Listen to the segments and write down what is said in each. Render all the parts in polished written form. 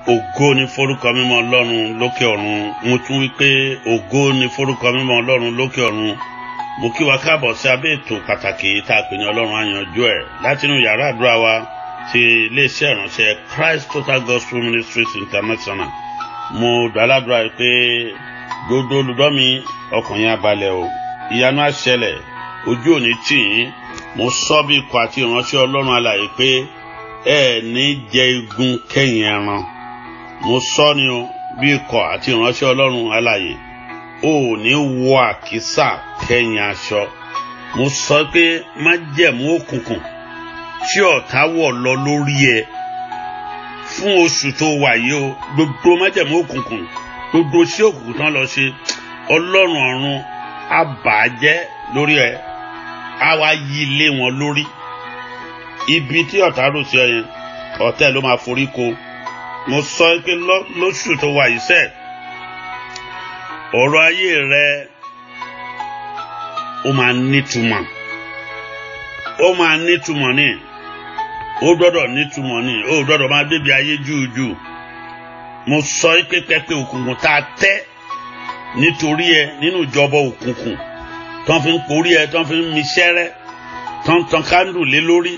Ògo ni forúkọ mímọ́ Ọlọ́run lókè ọ̀run. Mo tún wí pé ògo ni forúkọ mímọ́ Ọlọ́run lókè ọ̀run. Mo kí wa káàbọ̀ sí abẹ́ ètò pàtàkì tá a pè ní Ọlọ́run á yanjú ẹ̀ látinú yàrá àdúrà wa ti iléeṣẹ́ ìránṣẹ́ Christ Total Gospel Ministries International. Mo dàládùra pé gbogbo olùgbọ́ mi ọkàn yín á balẹ̀ o. Ìyanu á ṣẹlẹ̀, ojú òní tì yín. Mo sọ bí ikọ̀ àti ìránṣẹ́ Ọlọ́run alààyè pé ẹ ní jẹ igun kẹ́yìn ẹran. Mo sọ ni o bí ikọ̀ àti ìránṣẹ́ Ọlọ́run alààyè ò ní wọ àkísà kẹ́yìn aṣọ. Mo sọ pé májẹ̀mú òkùnkùn tí ọ̀tá wọ̀ lọ lórí ẹ fún oṣù tó wà yìí o, gbogbo májẹ̀mú òkùnkùn, gbogbo sí òkùnkùn tán lọ ṣe, Ọlọ́run ọ̀run á bàjẹ́ lórí ẹ, á wá yí lé wọn lórí. Ibi tí ọ̀tá rò sí ọ yẹn, ọ̀tá ló máa forí ko. Mo sọ pé lóṣù tó wà yìí sẹ́, ọ̀rọ̀ ayé rẹ ó máa nítumọ̀. Ó máa nítumọ̀ ni. Ó gbọ́dọ̀ nítumọ̀ ni. Ó gbọ́dọ̀ máa gbébi ayé júùjù. Mo sọ pé pẹpẹ òkùnkùn tá a tẹ́ nítorí ẹ nínú ìjọba òkùnkùn tán fi ń porí ẹ, tán fi ń miṣẹ́rẹ́, tán kándù lé lórí.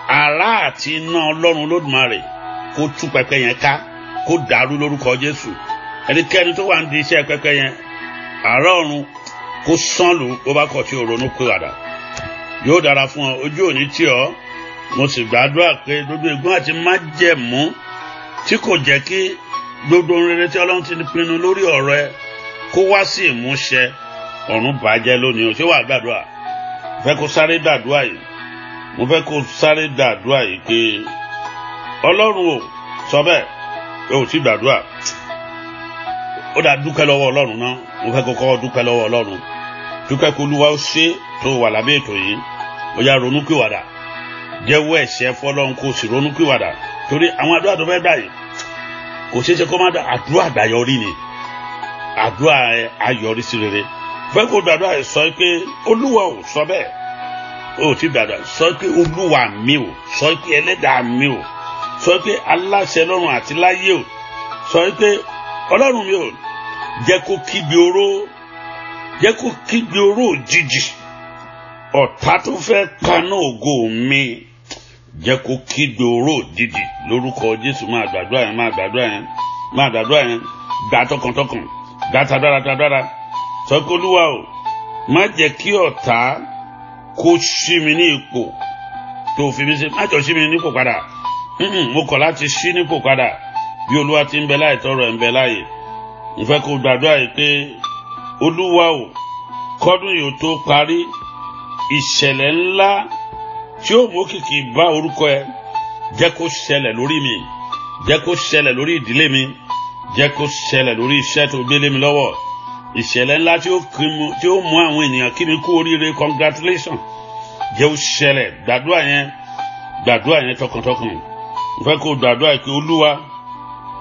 Àrá àti iná Ọlọ́run Olódùmarè kó tú pẹpẹ yẹn ká, kó dàrú lórúkọ Jésù. Ẹnikẹ́ni tó wà ń di iṣẹ́ pẹpẹ yẹn, àrá ọ̀run kó sán lù ó bá kọ̀ tí ò ronú pìwàdà. Yóò dára fún ọ, ojú òní tì ọ́. Mo sì gbàdúrà pé gbogbo ègún àti májẹ̀mú tí kò jẹ́ kí gbogbo rere tí Ọlọ́run ti pinnu lórí ọ̀rọ̀ ẹ kó wá sí ìmúṣẹ, ọ̀run bàjẹ́ lónìí o. Ṣé wàá gbàdúrà? Mo fẹ́ kó sáré gbàdúrà yìí. Mo fẹ́ kó sáré gbàdúrà yìí pé Ọlọ́run ò sọ bẹ́ẹ̀, ò tí gbàdúrà. Ó dá dúpẹ́ lọ́wọ́ Ọlọ́run náà. Mo fẹ́ kó kọ́ dúpẹ́ lọ́wọ́ Ọlọ́run. Dúpẹ́ kó Olúwa ó ṣe tó wà lábẹ́ ètò yìí. Ó yá ronúpìwàdà. Jẹ́wọ́ ẹ̀ṣẹ̀ fọ́lọ́run kó sì ronúpìwàdà. Torí àwọn àdúrà tó fẹ́ gbà yìí kò ṣeé ṣe kó má dá àdúrà àgbáyọrí ni. Àdúrà ayọrí sí rere. Fẹ́ kó gbàdúrà yìí sọ pé Olúwa ò sọ bẹ́ẹ̀. Ó ti gbàdúrà sọ pé Olúwa mi ò, sọ pé Ẹlẹ́dàá mi ò, sọ pé aláṣẹ lọ́run àti láyé ò, sọ pé Ọlọ́run mi ò, jẹ́ kó kígbe oró, jẹ́ kó kígbe oró òjijì. Ọ̀tá tó fẹ́ paná ògo mi, jẹ́ kó kígbe oró òjijì lórúkọ Jésù. Máa gbàdúrà yẹn, máa gbàdúrà yẹn, máa gbàdúrà yẹn, gbà tọkàntọkàn, gbà tadára. Sọ pé Olúwa ò, má jẹ́ kí ọ̀tá kó ṣí mi ní ipò tó fi mí ṣe, má jọ ṣí mi nípò padà. Mo kọ̀ láti ṣí nípò padà bí Olúwa ti ń bẹ láì tọrọ ẹ̀ ń bẹ láàyè. Mo fẹ́ kó gbàdúrà yìí pé Olúwa ò, kọ́dún yìí tó parí, ìṣẹ̀lẹ̀ ńlá tí ó mú kìkì bá orúkọ ẹ jẹ́ kó ṣẹlẹ̀ lórí mi, jẹ́ kó ṣẹlẹ̀ lórí ìdílé mi, jẹ́ kó ṣẹlẹ̀ lórí iṣẹ́ tó gbélé mi lọ́wọ́. Ìṣẹ̀lẹ̀ ńlá tí ó mú àwọn ènìyàn kí mi kú oríire, congratulations, jẹ́ ó ṣẹlẹ̀. Gbàdúrà yẹn tọkàntọkàn. Mo fẹ́ kó gbàdúrà yìí pé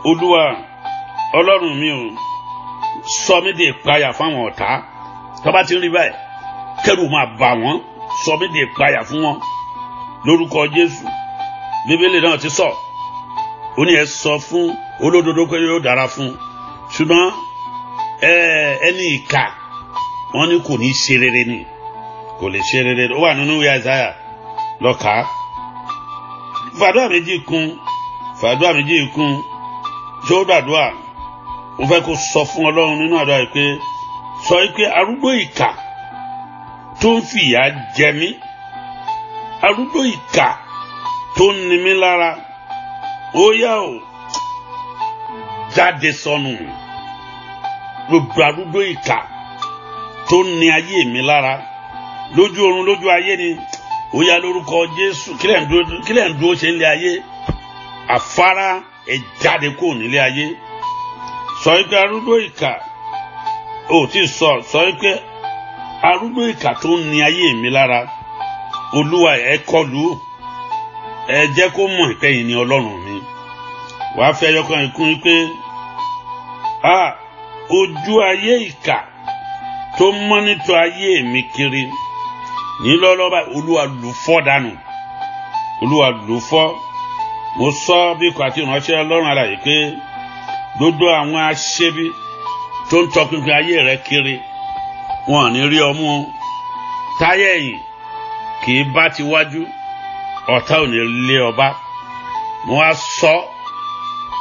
Olúwa Ọlọ́run mi ò, sọ mí di ìpayà fáwọn ọ̀tá. Tó bá ti ń rí báyìí, kẹ́rù máa bà wọ́n, sọ mí di ìpayà fún wọn lórúkọ Jésù. Bíbélì náà ti sọ, ó ní ẹ sọ fún olódodo pé yóò dára fún, ṣùgbọ́n ẹni ìkà wọ́n ní kò ní ṣe rere ni, kò lè ṣe rere. Ó wà nínú ìwé Àìsáyà, lọ́ka. Fàdúrà méjì kún, ṣé ó gbàdúrà? Mo fẹ́ kó sọ fún Ọlọ́run nínú àdúrà yìí pé, sọ pé arúgbó ìkà tó ń fìyà jẹ mí, arúgbó ìkà tó ń ni mí lára, ó yá ò jáde sọnù. Gbogbo arúgbó ìkà tó ń ni ayé mi lára, lójú oorun lójú ayé ni, ó yá lórúkọ Jésù. Kílẹ̀ ń dúró ṣe nílé ayé? Àfárá ẹ jáde kó nílé ayé. Sọ pé arúgbó ìkà, ó ti sọ pé arúgbó ìkà tó ń ni ayé mi lára, Olúwa ẹ kọlù, ẹ jẹ́ kó mọ̀ ìpẹ́yìn ni Ọlọ́run mi. Wàá fẹ́ yọkàn ìkún pé ojú ayé ìkà tó mọ́nítọ̀ ayé mi kiri ní lọ́lọ́ báyìí, Olúwa lù fọ́ dànù, Olúwa lù fọ́. mo sọ bí ikọ̀ àti ìránṣẹ́ Ọlọ́run alààyè pé gbogbo àwọn aṣebi tó ń tọpinpin ayé rẹ kiri wọn ò ní rí ọmú táyà ẹ̀yìn kì í bá ti wájú ọ̀tá ò ní lé ọba. mo wá sọ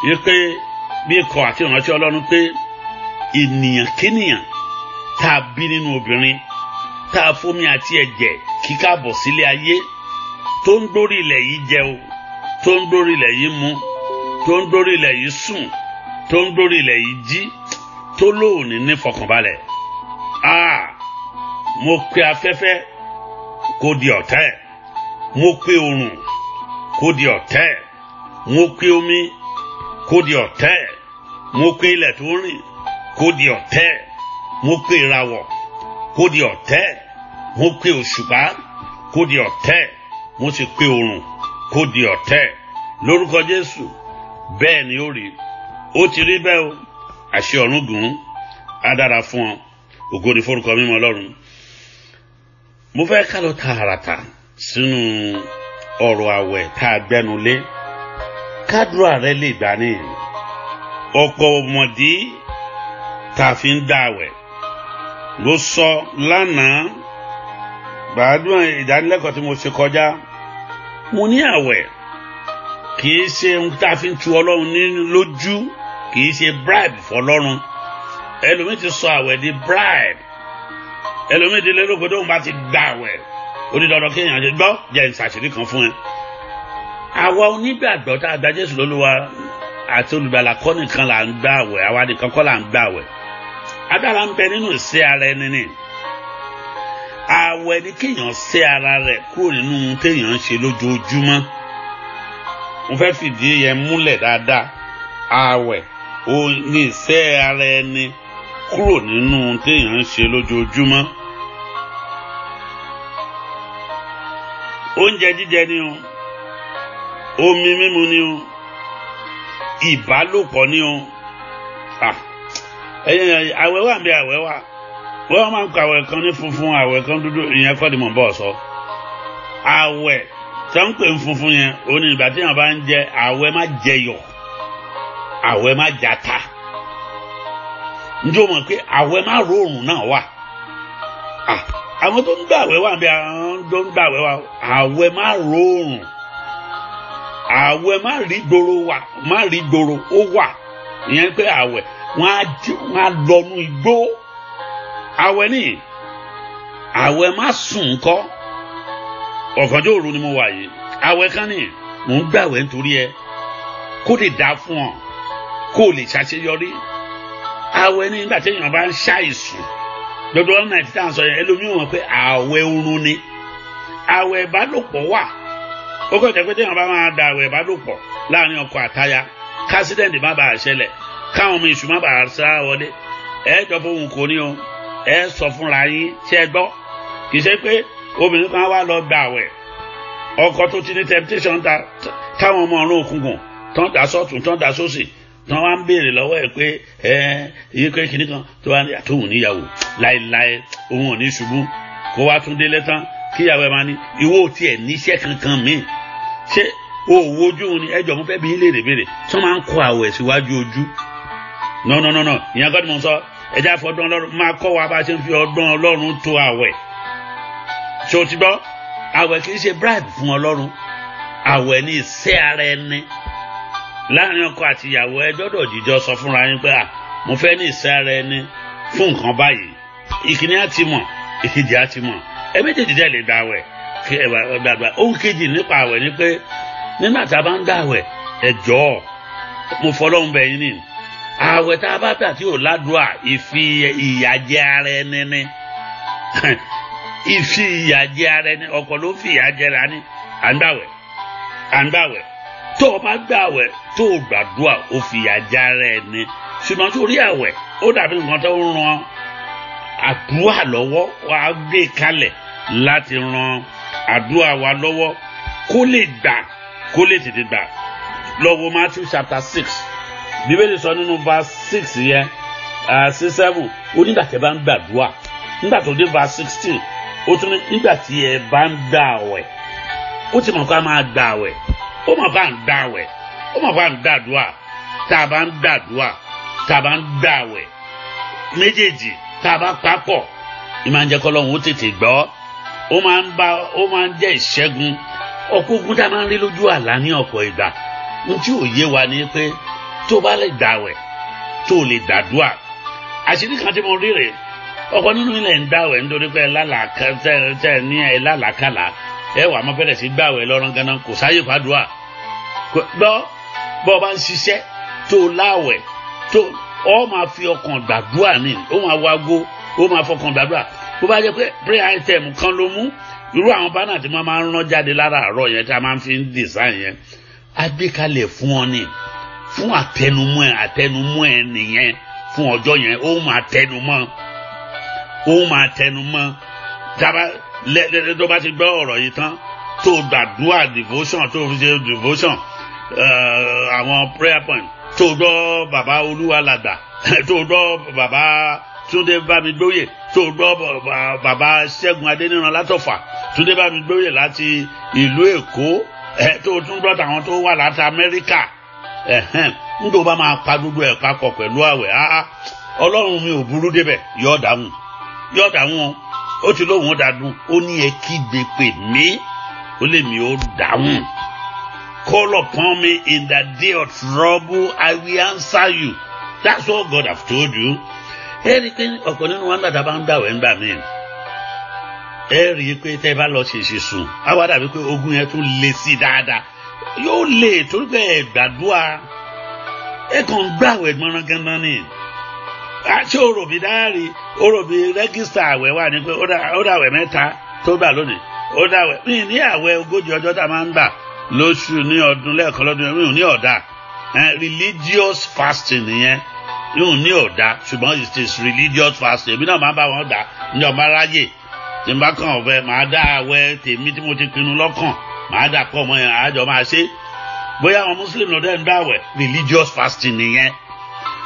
yí pé bí ikọ̀ àti ìránṣẹ́ Ọlọ́run pé ènìyàn kíníyàn tá a bí nínú obìnrin tá a fómi àti ẹ̀jẹ̀ kíkà bọ̀ sílé ayé tó ń dórí ilẹ̀ yìí jẹ o tó ń dórí ilẹ̀ yìí mu tó ń dórí ilẹ̀ yìí sùn tó ń dórí ilẹ̀ yìí jí tó lóòní ní fọkànbalẹ̀. mo pe afẹ́fẹ́ kó di ọ̀tá ẹ̀, mo pe oòrùn kó di ọ̀tá ẹ̀, mo pe omi kó di ọ̀tá ẹ̀, mo pe ilẹ̀ tó rìn kó di ọ̀tá ẹ̀, mo pe ìràwọ̀ kó di ọ̀tá ẹ̀, mo pe òṣùpá kó di ọ̀tá ẹ̀, mo sì pe oòrùn kó di ọ̀tá ẹ̀. Lórúkọ Jésù bẹ́ẹ̀ ni ó rí. Ó ti rí bẹ́ẹ̀ o. Àṣẹ ọ̀run gùn á dára fún ọ. Ògo ni forúkọ mímọ́ Ọlọ́run. Mo fẹ́ ká lọ tààràtà sínú ọ̀rọ̀ àwẹ̀ tá a gbẹ́nu lé. Kádùá rẹ lè gbà ní ọ̀pọ̀ ọmọdé tá a fi ń dá àwẹ̀. Mo sọ lánàá gbàdúrà ìdánilẹ́kọ̀ọ́ tí mo ṣe kọjá. Mo ní àwẹ̀ kì í ṣe ohun tá a fi ń tu Ọlọ́run nínú lójú, kì í ṣe bribe fọlọ́run. Ẹlòmíì ti sọ àwẹ̀ di bribe. Ẹlòmíì ti lé lóko tóun bá ti gba àwẹ̀ ó ní dandan kéèyàn ṣe gbọ́ jẹ́ ìṣàṣírí kan fún ẹ. Àwa onígbàgbọ́ tá a gba Jésù lólúwa àti olùgbàlà kọ́ nìkan là ń gbà àwẹ̀, àwa nìkan kọ́ là ń gbà àwẹ̀. Agbára ń bẹ nínú ìṣe ara ẹni ni. Àwẹ̀ ni kéèyàn ṣe ara rẹ̀ kúrò nínú ohun téèyàn ń ṣe lójoojúmọ́. Mo fẹ́ fìdí yẹn múlẹ̀ dáadáa. Àwẹ̀ ó ní ìṣe ara ẹni kúrò nínú ohun téèyàn ń ṣe lójoojúmọ́. Oúnjẹ jíjẹ ni o, omi mímu ni o, ìbálòpọ̀ ni o. Àwẹ̀ wà bí àwẹ̀ wà. Wọ́n máa ń kọ àwẹ̀ kan ní funfun, àwẹ̀ kan dúdú, ìyẹn kọ́ ni mò ń bọ̀ sọ. Àwẹ̀ tó ń pè ń funfun yẹn ó ní ìgbà tí èèyàn bá ń jẹ àwẹ̀ má jẹyọ̀, àwẹ̀ má jata. Ǹjẹ́ o mọ̀ pé àwẹ̀ má rọrùn náà wà? Àwọn tó ń gbà àwẹ̀ wà bí àwọn tó ń gbà àwẹ̀ wà. Àwẹ̀ má rọrùn, àwẹ̀ má rí gbòòrò wà, má rí gbòòrò ó wà. Ìyẹn pé àwẹ̀ wọ́n á lọ́nu igbó. Àwẹ̀ ni àwẹ̀ má sùn kọ́. Ọ̀gànjọ́ òru ni mo wà yìí. Àwẹ̀ kan ni mò ń gbàwẹ̀ nítorí ẹ kó lè dá fún ọ kó lè ṣàṣeyọrí. Àwẹ̀ ni nígbà tí èèyàn bá ń ṣàìsùn gbogbo ọ̀nà ìtí tá à ń sọ yẹn ẹlòmíràn mọ̀ pé àwẹ̀ oorun ni. Àwẹ̀ ìbálòpọ̀ wà. Ó kọ̀ jẹ́ pé téèyàn bá máa da àwẹ̀ ìbálòpọ̀ láàrin ọkọ àtaya kásídẹ̀ǹtì má bàa ṣẹlẹ̀ káwọn ọmọ èṣù má bàa sá wọlé. Ẹ jọ fóun kò ní o. Ẹ sọ fúnra yín ṣe gbọ́. Kì í ṣe pé obìnrin kan wá lọ gba àwẹ̀ ọkọ tó ti ní temptation táwọn ọmọ ọ̀run òkùnkùn tán dá sọ́tún tán dá sósì tán wá ń béèrè lọ́wọ́ ẹ̀ pé iye pé kìnnì kan tó wá ní àtòhùn níyàwó láéláé òun ò ní ṣubú kó wá tún délé tán kíyàwó ẹ̀ máa ní ìwọ tiẹ̀ níṣẹ́ kankan míì ṣé o wojú ni ẹjọ́ mo fẹ́ bí ilé ìrèbèrè tí wọ́n máa ń kọ àwẹ̀ síwájú ojú no ìyẹn kọ́ ni mo sọ ẹjẹ́ àfọdún Ọlọ́run máa kọ́ wa bá ṣe ń fi ọdún Ọlọ́run tó àwẹ̀ ṣé o ti gbọ́ àwẹ̀ kì í ṣe bribe fún Ọlọ́run àwẹ̀ ní ìṣe ara ẹni láàrin ọkọ àti ìyàwó ẹ gbọ́dọ̀ jíjọ sọ fúnra yín pé mo fẹ́ ní ìṣe ara ẹni fún nǹkan báyìí ìkíní á ti mọ̀ ìkejì á ti mọ̀ ẹ méjèèjì dẹ̀ lè gba àwẹ̀ kí ẹ gbàgbà ohun kejì nípa àwẹ̀ ni pé nígbà tá a bá ń gbà àwẹ̀ ẹ jọ̀ọ́ mo fọlọ́run bẹ̀ yín ni àwẹ̀ tá a bá gbà tí ò ládùúà ìfi ìyàjẹ ara ẹni ni ìfi ìyàjẹ ara ẹni ọkọ ló fi ìyàjẹ ra ní à ń gbàwẹ̀ tó o bá gbàwẹ̀ tó o gbàdúà ó fi ìyàjẹ ara ẹni ṣùgbọ́n tó rí àwẹ̀ ó dàbí nǹkan tó ń ran àdúà lọ́wọ́ wà á gbé kalẹ̀ láti ran àdúà wa lọ́wọ́ kó lè gbà kó lè tètè gbà lọ́wọ́ Matthew chapter 6 Bíbélì sọ nínú verse 6 yẹn 6-7 ó nígbà tí ẹ bá ń gbàdúà nígbà tó dé verse 16 ó tún nígbà tí ẹ bá ń gbààwẹ̀ ó ti mọ̀ ká máa gbààwẹ̀ ó mà bá ń dáwẹ̀ ó mà bá ń dàdúà tá a bá ń dàdúà tá a bá ń dáwẹ̀ méjèèjì tá a bá papọ̀ ìmáa ń jẹ́ kọ́lọ́hún ó tètè gbọ́ ó máa ń jẹ́ ìṣẹ́gun ọ̀pọ̀ ogun tá a máa ń rí lójú àlá ní ọ̀pọ̀ ìgbà ohun tí ò yé wa ni pé tó bá lè dáwẹ̀ tó lè dàdúà àṣírí kan tí mo rí rèé ọ̀pọ̀ nínú ilẹ̀ ń dáwẹ̀ nítorí pé tẹ́ ní ẹ lálàkàlà ẹ wà máa bẹ̀rẹ̀ sí gbàwẹ̀ lọ́rùn ganan kò sáyè fàdúà gbọ́ bọ́ ọ bá ń ṣiṣẹ́ tó láwẹ̀ tó ọ máa fi ọkàn gbàdúà ní ó máa wago ó máa fọkàn gbàdúà bó bá jẹ́ pé prayer item kan ló mú irú àwọn bánà tí wọ́n máa ń rán jáde lára àárọ̀ yẹn tí a máa ń fi ń design yẹn á gbé kalẹ̀ fún ọ ní fún àtẹnumọ́ ẹ nìyẹn fún ọjọ́ yẹn ó máa tẹnumọ́ dábàá tó bá ti gbọ́ ọ̀rọ̀ yìí tán tó gbàdúrà devotion tó fi ṣe devotion àwọn prayer point tó gbọ́ bàbá Olúwalàgbà tó gbọ́ bàbá Túndé Bámigbóyè tó gbọ́ bàbá Ṣẹ́gun Adéníran látọ̀fà Túndé Bámigbóyè láti ìlú Èkó tó tún gbọ́ tàwọn tó wà láti Amẹ́ríkà nígbà ó bá máa pa gbogbo ẹ̀ papọ̀ pẹ̀lú àwẹ̀ Ọlọ́run mi ò burú débẹ̀ yóò dáhùn ó ti lóhùn ó dàdún ó ní ẹ kígbe pè mí ó lè mi ó dáhùn call upon me in the day of trouble I will answer you that's what God have told you. ẹ rí i pé ọ̀pọ̀ nínú wọn dàda bá ń gbàwẹ̀ ń gbà mí ẹ rí i pé tẹ́ bá lọ ṣèṣe sùn á wá dàbí pé ogun yẹn tún le sí dáadáa yóò lè torí pé ẹ gbàdúrà ẹ kàn gbàwẹ̀ gbọ́nrán gángan ni àti òròbí dáárì òròbí rẹ́gísítà àwẹ̀ wà ní pé ó dàwẹ̀ mẹ́ta tó gbà lónìí ó dàwẹ̀ mí ní àwẹ̀ 40 ọjọ́ tá a máa ń gbà lóṣù ní ọdún lẹ́ẹ̀kan lọ́dún mi ò ní ọ̀dà religious fasting nìyẹn mi ò ní ọ̀dà ṣùgbọ́n it is religious fasting èmi náà máa bá wọn dà ní ọmọ aráyè tí n bá kàn ọ̀fẹ́ máa dá àwẹ̀ tèmi tí mo ti pinnu lọ́kàn máa dà pọ̀ mọ́ yẹn àjọ máa ṣe bóyá àwọn muslim ló dẹ́ ń dáwẹ̀ religious fasting nìyẹn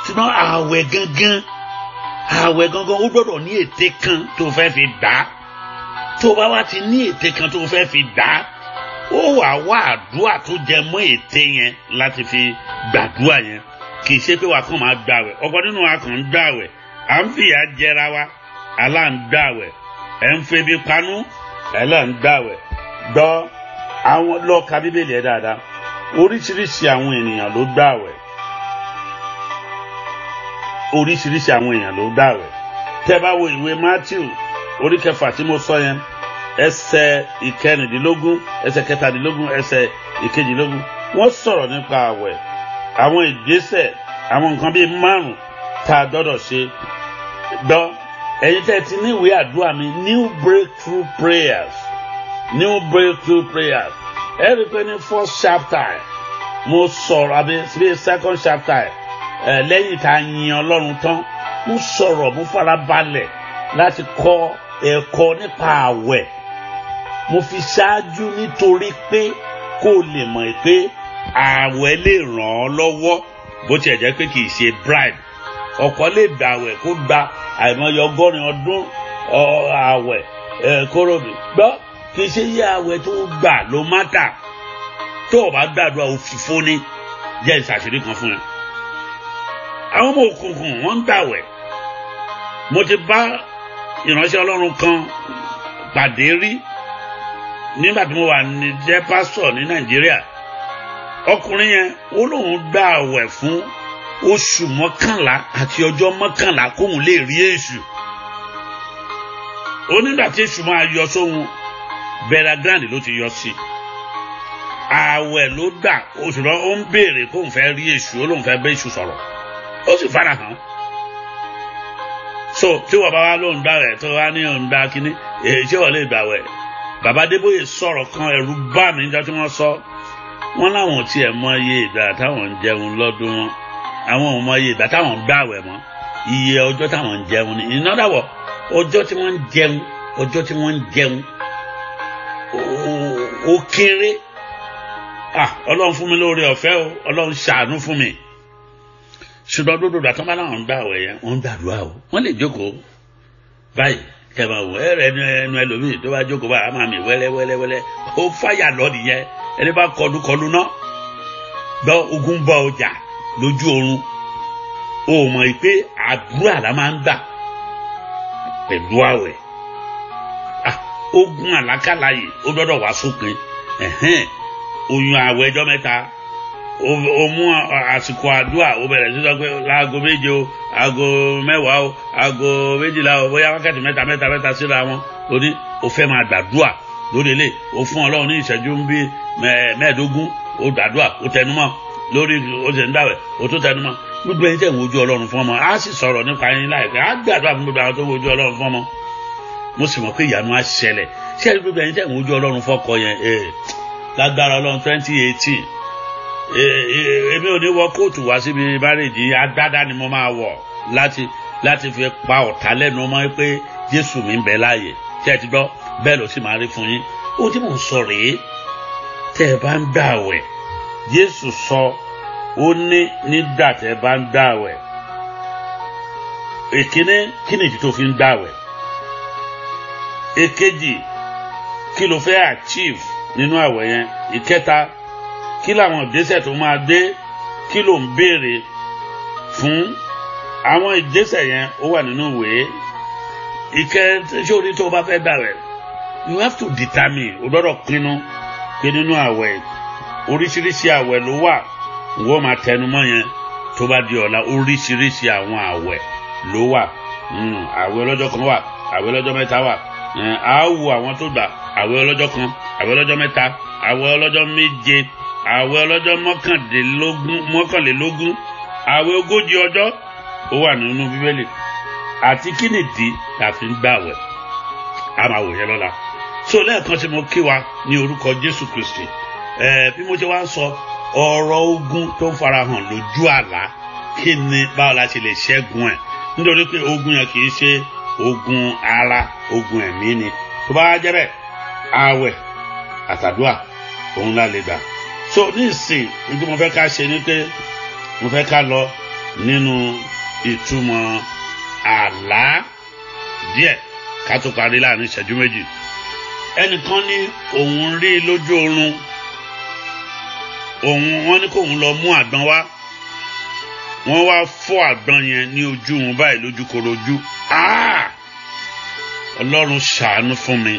ṣùgbọ́n àwẹ̀ gangan ó gbọ́dọ̀ ní ète kan tó fẹ́ fi dá tó bá wá ti ní ète kan tó fẹ́ fi dá ó wà wá àdúrà tó jẹ mọ́ ète yẹn láti fi gbàdúrà yẹn kì í ṣe pé wà kàn máa gbàwẹ̀ ọ̀pọ̀ nínú wa kàn ń gbàwẹ̀ à ń fìyà jẹra wa àlà ń gbàwẹ̀ ẹ̀ ń febi panú ẹ̀là ń gbàwẹ̀ gbọ́ àwọn lọ́ọ̀ka bíbélì ẹ̀ dáadáa oríṣiríṣi àwọn ènìyàn ló gbàwẹ̀ oríṣiríṣi àwọn èèyàn ló gbààwẹ̀ tẹ́ bá wo ìwé Matthew orí 6 tí mo sọ yẹn ẹsẹ̀ 16 ẹsẹ̀ 17 ẹsẹ̀ 18 wọ́n sọ̀rọ̀ nípa àwẹ̀ àwọn ìgbésẹ̀ àwọn nǹkan bíi 5 tá a gbọ́dọ̀ ṣe gbọ́ ẹ̀yin tẹ́ ti ní ìwé àdúrà mi new breakthrough prayers ẹ rí i pé ní 1st chapter mo sọ̀rọ̀ àbí 2nd chapter lẹ́yìn tá a yin Ọlọ́run tán mo sọ̀rọ̀ mo fara balẹ̀ láti kọ́ ẹ̀kọ́ nípa àwẹ̀ mo fi ṣáájú nítorí pé kó lè mọ̀ pé àwẹ̀ lè ràn ọ́ lọ́wọ́ bó tiẹ̀ jẹ́ pé kì í ṣe bribe ọ̀kọ́ lè gbàwẹ̀ kó gba àìmọye 100 ọdún àwẹ̀ kóròbì gbọ́ kì í ṣe yé àwẹ̀ tó gbà ló mátà tó o bá gbàdúrà òfìfo ní jẹ́ ìṣàṣírí kan fún ẹ. àwọn ọmọ òkùnkùn wọ́n ń gbàwẹ̀ mo ti bá ìránṣẹ́ Ọlọ́run kan pàdé rí nígbà tí mo wà ní jẹ́ pásítọ̀ ní Nàìjíríà ọkùnrin yẹn ó lóun gbàwẹ̀ fún oṣù 11 àti ọjọ́ 11 kóun lè rí èṣù onígbà tí èṣù máa yọ sóhun bẹ̀rẹ̀ grand ló ti yọ sí àwẹ̀ ló gbà oṣù lọ ó ń béèrè kóun fẹ́ rí èṣù ó lóun fẹ́ bẹ́ èṣù sọ̀rọ̀ ó sì fara hàn so tí wọ́n bá wá lóun gbàwẹ̀ tó wá ní òun gbà kínní èyí tí wọ́n lè gbàwẹ̀ bàbá Adébóyè sọ̀rọ̀ kan ẹ̀rù bá mi níjọ́ tí wọ́n sọ wọ́n láwọn tí ẹ̀ mọ iye ìgbà táwọn ń jẹun lọ́dún wọn àwọn ò mọ iye ìgbà táwọn ń gbàwẹ̀ mọ́ iye ọjọ́ táwọn ń jẹun ni ìnáwó ọjọ́ tí wọ́n ń jẹun ó kéré Ọlọ́run fún mi lóore ọ̀fẹ́ o Ọlọ́run ṣàánú fún mi ṣùgbọ́n dúdú dàtọ́ bá láwọn ń gbàwẹ̀ yẹn wọ́n ń gbàdúrà o wọ́n lè jókòó báyìí kẹmà wọ ẹnu ẹlòmíì tó bá jókòó báyìí a máa mi wẹ́lẹ́wẹ́lẹ́wẹ́lẹ́ ó fàyà lọ nìyẹn ẹni bá kọlu náà gbọ́ ogun bá ọjà lójú oorun o mọ̀ pé àdúrà la máa ń gbà pẹ̀lú àwẹ̀ ogun àlákàlà yìí ó gbọ́dọ̀ wá sópin oyún àwẹ̀ ọjọ́ mẹ́ta o mú àsìkò àdúrà o bẹ̀rẹ̀ sí sọ pé láago méje o aago mẹ́wàá o aago méjìlá o bóyá wákàtí mẹ́ta síra wọn lórí o fẹ́ máa gbàdúrà lórí ilé o fún Ọlọ́run ní ìṣẹ́jú bí mẹ́ẹ̀ẹ́dógún o gbàdúrà o tẹnumọ́ lórí o sì ń dàwẹ̀ o tó tẹnumọ́ gbogbo ẹni tẹ̀ ń wojú Ọlọ́run fún ọmọ á sì sọ̀rọ̀ nípa yín láìpẹ́ á gbàdúrà fún gbogbo àwọn tó ń wojú Ọlọ́run fún ọmọ mo sì mọ̀ pé ìyanu á ṣẹlẹ̀ ṣé ẹni gbogbo ẹni tẹ̀ ń wojú Ọlọ́run fọ́kọ yẹn lágbára Ọlọ́run 2018 èmi ò ní wọ kóòtù wá síbi márèjì agbádá ni mo máa wọ̀ láti fi pa ọ̀tá lẹ́nu ọmọ pé Jésù mi ń bẹ láàyè tí ẹ ti gbọ́ bẹ́ẹ̀ ló sì máa rí fún yín ohun tí mò ń sọ rèé tẹ́ ẹ bá ń gbààwẹ̀ Jésù sọ ó ní nígbà tẹ́ ẹ bá ń gbààwẹ̀ èkíní kí ni ìdí tó fi ń gbààwẹ̀ èkejì kí ló fẹ́ achieve nínú àwẹ̀ yẹn ìkẹta kí làwọn ìgbésẹ̀ tó máa gbé kí ló ń béèrè fún àwọn ìgbésẹ̀ yẹn ó wà nínú ìwé ìkẹsórí tó bá fẹ́ gbààwẹ̀ you have to determine o gbọ́dọ̀ pinnu pé nínú àwẹ̀ oríṣiríṣi àwẹ̀ ló wà wọ́n máa tẹnumọ́ yẹn tó bá di ọ̀la oríṣiríṣi àwọn àwẹ̀ ló wà àwẹ̀ ọlọ́jọ́ kan wà àwẹ̀ ọlọ́jọ́ mẹ́ta wà àáwù àwọn tó gbà àwẹ̀ ọlọ́jọ́ kan àwẹ̀ ọlọ́jọ́ mẹ́ta àwẹ̀ ọlọ́jọ́ méje àwẹ̀ ọlọ́jọ́ mọ́kànlélógún àwẹ̀ ogójì ọjọ́ ó wà nínú Bíbélì àti kí nìdí tá fi ń gbààwẹ̀ a máa wò yẹn lọ́la so lẹ́ẹ̀kan tí mo kí wa ní orúkọ Jésù Kristi bí mo ṣe wá ń sọ ọ̀rọ̀ ogun tó ń farahàn lójú àlá kí ni báwo la ṣe lè ṣẹ́gun ẹ̀ nítorí pé ogun yẹn kì í ṣe ogun ara ogun ẹ̀mí ni tó bá jẹ́ bẹ́ẹ̀ àwẹ̀ àtàdúà òun la lè gbà so nísìn nígbà mo fẹ́ ká ṣe ni pé mo fẹ́ ká lọ nínú ìtumọ̀ àlá díẹ̀ ká tó parí láàrin ìṣẹ́jú méjì ẹnìkan ní òun rí lójú oorun wọ́n ní kóun lọ mú àgbọn wá wọ́n wá fọ́ àgbọn yẹn ní ojú wọn báyìí lójúkorojú Ọlọ́run ṣàánú fún mi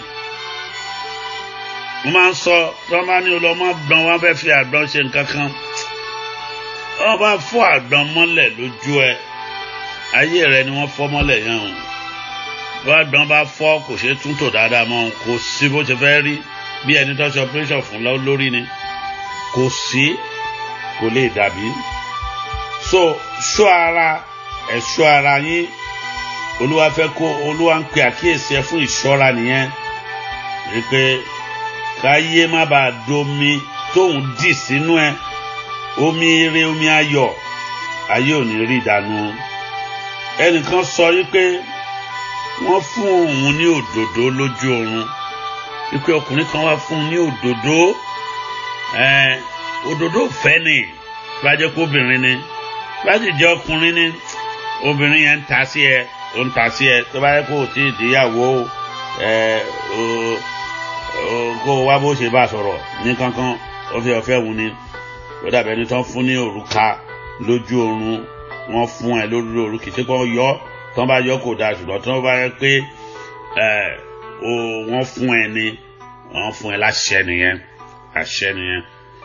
mo máa ń sọ tí wọ́n bá ní ọlọ́mọ àgbọn wọn fẹ́ fi àgbọn ṣe nǹkan kan wọ́n bá fọ́ àgbọn mọ́lẹ̀ lójú ẹ ayé rẹ ni wọ́n fọ́ mọ́lẹ̀ yẹn o bí àgbọn bá fọ́ kò ṣeé tún tò dáadáa mọ́ kò sí bó ṣe fẹ́ rí bí ẹni tó ṣe operation fún lórí ni kò sí kò lè dàbí so ṣọ́ ara ẹ̀ṣọ́ ara yín Olúwa ń pe àkíyèsí ẹ fún ìṣọ́ra nìyẹn rí pé káyé má bàa domi tóun dì sínú ẹ omi ire omi ayọ̀ ayé ò ní rí ìdànù ẹnìkan sọ wípé wọ́n fún òun ní òdòdó lójú oorun wípé ọkùnrin kan wá fún un ní òdòdó òdòdó fẹ́ ni bá jẹ́ kó obìnrin ni bá sì jẹ́ ọkùnrin ni obìnrin yẹn ń ta sí ẹ ó ń ta sí ẹ tó bá yẹ kó o ti ìdíyàwó kó o wá bó ṣe bá sọ̀rọ̀ ní kankan ó fi ọ̀fẹ́ wù ni ó dàbẹ̀ ní tán fún ní òrùka lójú oorun wọ́n fún ẹ lórí òru kìí ṣe kó yọ tán bá yọ kò dáa ṣùgbọ́n tán bá yẹ pé wọ́n fún ẹ ní wọ́n fún ẹ láṣẹ nìyẹn àṣẹ nìyẹn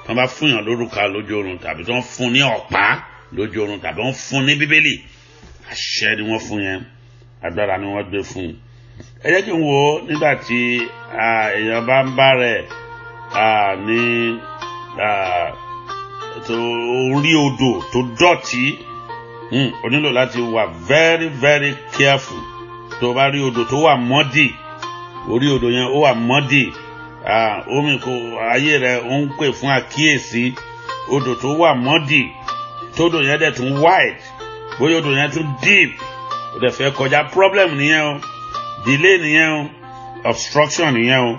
tán bá fún yàn lórúka lójú oorun tàbí tán fún ní ọ̀pá lójú oorun tàbí wọ́n fún ní Bíbélì àṣẹ ni wọ́n fún yẹn agbára ni wọ́n gbé fún un. ẹ jẹ́ kí n wo nígbà tí èèyàn bá ń bá rẹ̀ ní orí odò tó dọ̀tí o nílò láti wà very very careful tó bá rí odò tó wà muddy orí odò yẹn ó wà muddy omi kò ayé rẹ̀ ó ń pè fún àkíyèsí odò tó wà muddy tódò yẹn dẹ̀ tún wide bóyá odò yẹn tún deep ó dẹ̀ fẹ́ kọjá problem nìyẹn o delay nìyẹn o obstruction nìyẹn o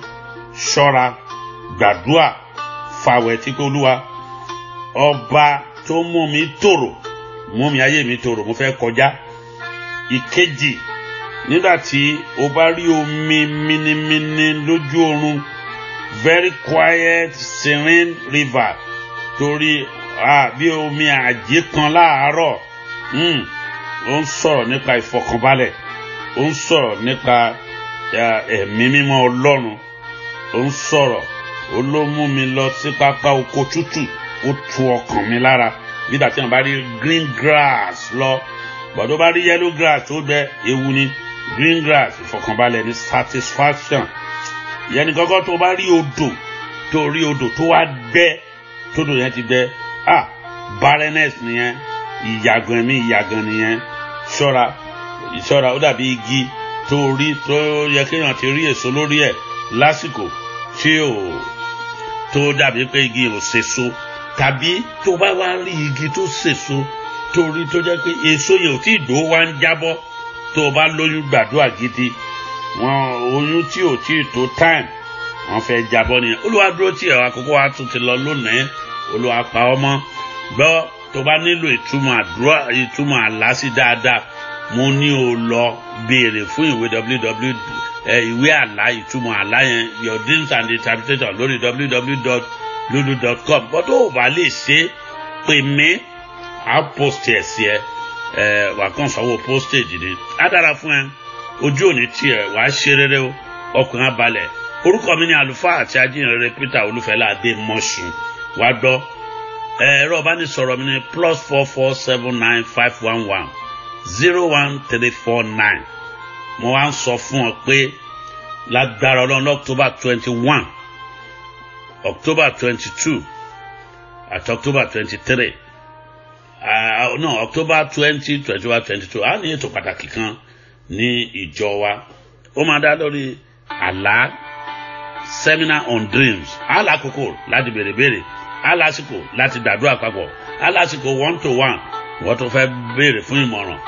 ṣọ́ra gbàdúrà fàwẹ̀ tí kò Olúwa ọba tó mú mi tòrò mú mi ayé mi tòrò mo fẹ́ kọjá. ìkejì nígbà tí o bá rí omi minimini lójú oorun very quiet serene river torí bí omi àjẹ́ kan láàárọ̀ ó ń sọ̀rọ̀ nípa ìfọkànbalẹ̀ ó ń sọ̀rọ̀ nípa ẹ̀mí mímọ́ Ọlọ́run ó ń sọ̀rọ̀ ó ló mú mi lọ sí pápá oko tútù ó tu ọkàn mi lára nígbà tí wọ́n bá rí green grass lọ gbọ́dọ̀ bá rí yellow grass tó gbẹ ewu ni green grass ìfọkànbalẹ̀ ní satisfaction ìyẹn ní kọ́kọ́ tó bá rí odò tó wá gbẹ tódò yẹn ti gbẹ barrenness nìyẹn ìyàgàn nìyẹn ṣọ́ra ó dàbí igi tó yẹ kéèyàn ti rí èso lórí ẹ̀ lásìkò tí tó dàbí pé igi ò sèso tàbí tó bá wá rí igi tó sèso torí tó jẹ́ pé èso yẹn ò tí ì dó wá ń jábọ́ tó bá lóyún gbàdúrà gidi oyún tí ò tí ì tó time wọ́n fẹ́ jábọ́ nìyẹn Olúwa dúró tí ẹ̀wà àkókò wa tún ti lọ lónìí Olúwa pa ọmọ gbọ́ tó bá nílò ìtumọ̀ àdúrà ìtumọ̀ àlá sí dáadáa mo ní o lọ béèrè fún ìwé àlá ìtumọ̀ àlá yẹn your dreams and interpretation lórí www.lulu.com bọ́tò ò bá lè ṣe pè mí á post ẹ̀ sí wà kàn sanwó postage ni á dára fún ẹ ojú òní tiẹ̀ wàá ṣe rere o ọkùnrin abalẹ̀ orúkọ mi ni àlùfáà àti ajínrere Peter Olúfẹ́lá Adémọ́sùn wá gbọ́ ẹ̀rọ ìbánisọ̀rọ̀ mi ni +4479511 mo wá ń sọ fún ọ pé lágbára Ọlọ́run October 21 October 22 àti October 23 October 20 21 22 a ní ètò pàtàkì kan ní ìjọ wa ó máa dá lórí àlá seminar on dreams alákòókò láti béèrè alásìkò láti gbàdúrà papọ̀ alásìkò 1-to-1 wọ́n tó fẹ́ béèrè fún ìmọ̀ràn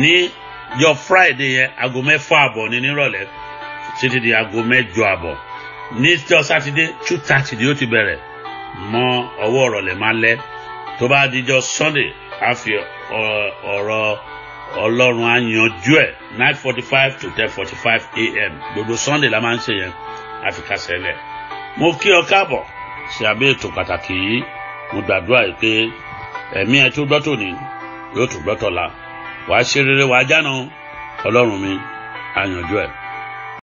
ní yọ Friday yẹn aago 6:30 ní nírọ̀lẹ́ títí di aago 8:30 ní jọ Saturday 2:30 ni ó ti bẹ̀rẹ̀ mọ́ ọwọ́ ọ̀rọ̀lẹ́ máa lẹ́ tó bá dijọ́ Sunday a fi ọ̀rọ̀ Ọlọ́run á yanjú ẹ̀ 9:45 to 10:45 a.m. gbogbo Sunday la máa ń ṣe yẹn àfikàsẹ́lẹ̀ mo kí ọ káàbọ̀ sí abẹ́ ètò pàtàkì yìí mo gbàdúrà yìí pé ẹ̀mí ẹ tó gbọ́ tòní yóò tún gbọ́ tọ̀la wàá ṣe rere wàá jáná Ọlọ́run mi á yanjú ẹ̀.